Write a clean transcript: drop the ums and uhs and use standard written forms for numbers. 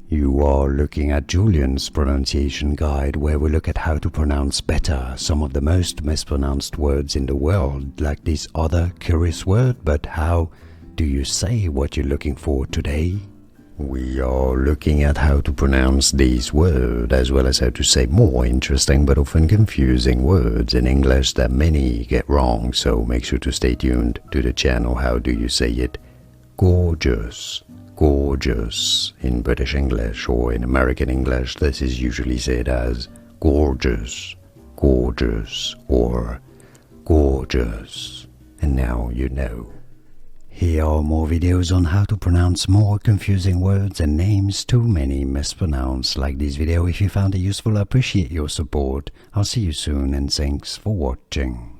You are looking at Julian's pronunciation guide, where we look at how to pronounce better some of the most mispronounced words in the world, like this other curious word. But how do you say what you're looking for today? We are looking at how to pronounce these words, as well as how to say more interesting but often confusing words in English that many get wrong, so make sure to stay tuned to the channel. How do you say it? Gorgeous. Gorgeous. In British English or in American English, this is usually said as gorgeous, gorgeous, or gorgeous. And now you know. Here are more videos on how to pronounce more confusing words and names too many mispronounced. Like this video if you found it useful. I appreciate your support. I'll see you soon and thanks for watching.